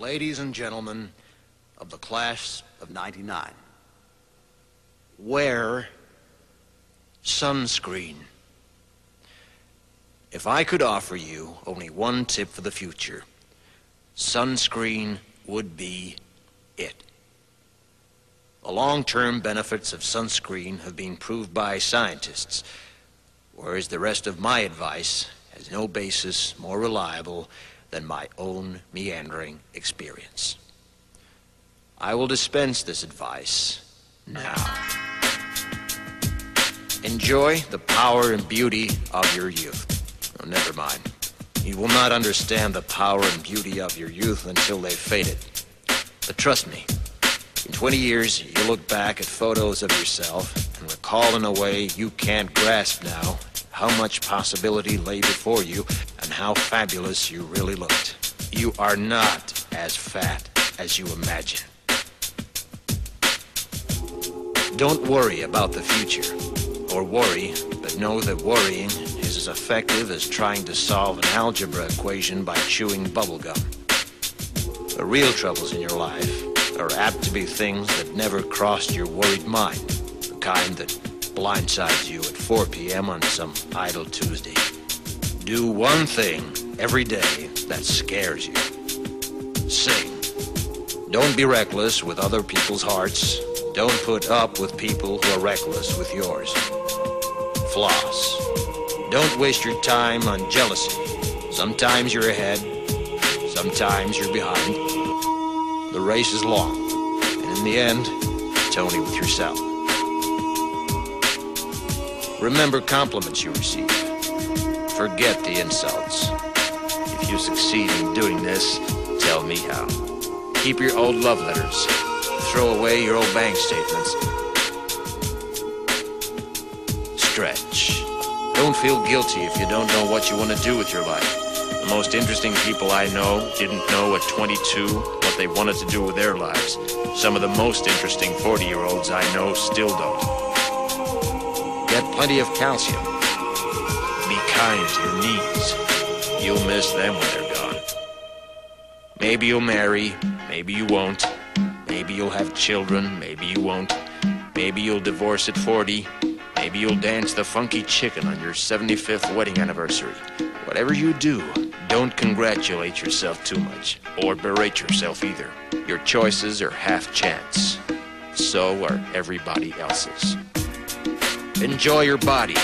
Ladies and gentlemen of the class of '99, wear sunscreen. If I could offer you only one tip for the future, sunscreen would be it. The long-term benefits of sunscreen have been proved by scientists, whereas the rest of my advice has no basis more reliable than my own meandering experience. I will dispense this advice now. Enjoy the power and beauty of your youth. Oh, never mind. You will not understand the power and beauty of your youth until they've faded. But trust me, in 20 years, you'll look back at photos of yourself and recall in a way you can't grasp now how much possibility lay before you and how fabulous you really looked. You are not as fat as you imagine. Don't worry about the future, or worry, but know that worrying is as effective as trying to solve an algebra equation by chewing bubblegum. The real troubles in your life are apt to be things that never crossed your worried mind, the kind that blindsides you at 4 p.m. on some idle Tuesday. Do one thing every day that scares you. Sing. Don't be reckless with other people's hearts. Don't put up with people who are reckless with yours. Floss. Don't waste your time on jealousy. Sometimes you're ahead, sometimes you're behind. The race is long, and in the end, it's only with yourself. Remember compliments you receive. Forget the insults. If you succeed in doing this, tell me how. Keep your old love letters. Throw away your old bank statements. Stretch. Don't feel guilty if you don't know what you want to do with your life. The most interesting people I know didn't know at 22 what they wanted to do with their lives. Some of the most interesting 40-year-olds I know still don't. Get plenty of calcium. Be kind to your knees. You'll miss them when they're gone. Maybe you'll marry, maybe you won't. Maybe you'll have children, maybe you won't. Maybe you'll divorce at 40. Maybe you'll dance the funky chicken on your 75th wedding anniversary. Whatever you do, don't congratulate yourself too much, or berate yourself either. Your choices are half chance. So are everybody else's. Enjoy your body.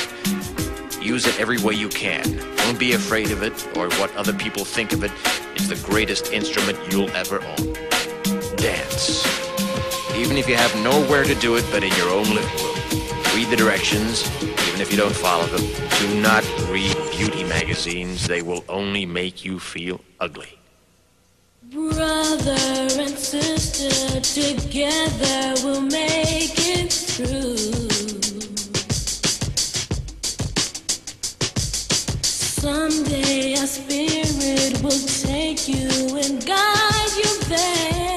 Use it every way you can. Don't be afraid of it, or what other people think of it. It's the greatest instrument you'll ever own. Dance. Even if you have nowhere to do it but in your own living room. Read the directions, even if you don't follow them. Do not read beauty magazines. They will only make you feel ugly. Brother and sister, together we'll make it through. Someday our spirit will take you and guide you there.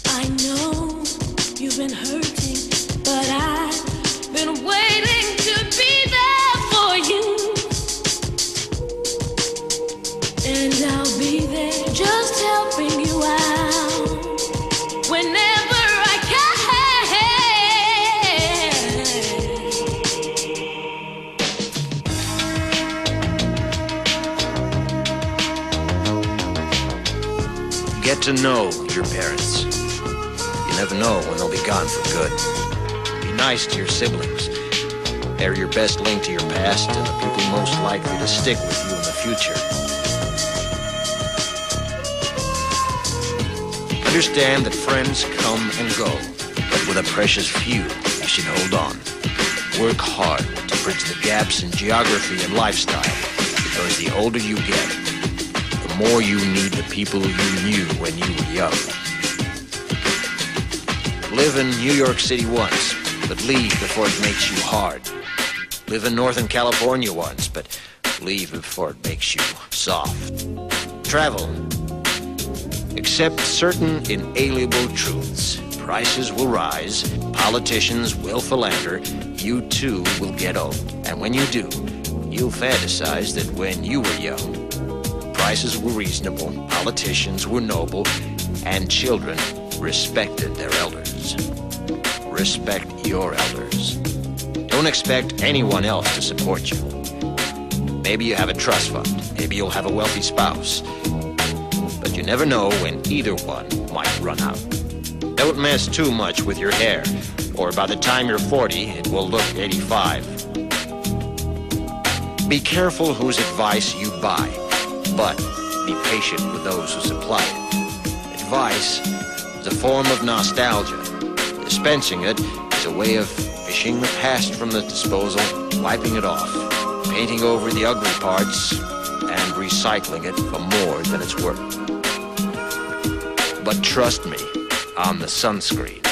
I know you've been hurting, but I've been waiting to be there for you. And I'll be there just helping you out whenever I can. Get to know your parents. You never know when they'll be gone for good. Be nice to your siblings. They're your best link to your past and the people most likely to stick with you in the future. Understand that friends come and go, but with a precious few, you should hold on. Work hard to bridge the gaps in geography and lifestyle, because the older you get, the more you need the people you knew when you were young. Live in New York City once, but leave before it makes you hard. Live in Northern California once, but leave before it makes you soft. Travel. Accept certain inalienable truths. Prices will rise, politicians will philander, you too will get old. And when you do, you'll fantasize that when you were young, prices were reasonable, politicians were noble, and children respected their elders. Respect your elders. Don't expect anyone else to support you. Maybe you have a trust fund. Maybe you'll have a wealthy spouse. But you never know when either one might run out. Don't mess too much with your hair, or by the time you're 40, it will look 85. Be careful whose advice you buy, but be patient with those who supply it. Advice is a form of nostalgia. Dispensing it is a way of fishing the past from the disposal, wiping it off, painting over the ugly parts, and recycling it for more than it's worth. But trust me on the sunscreen.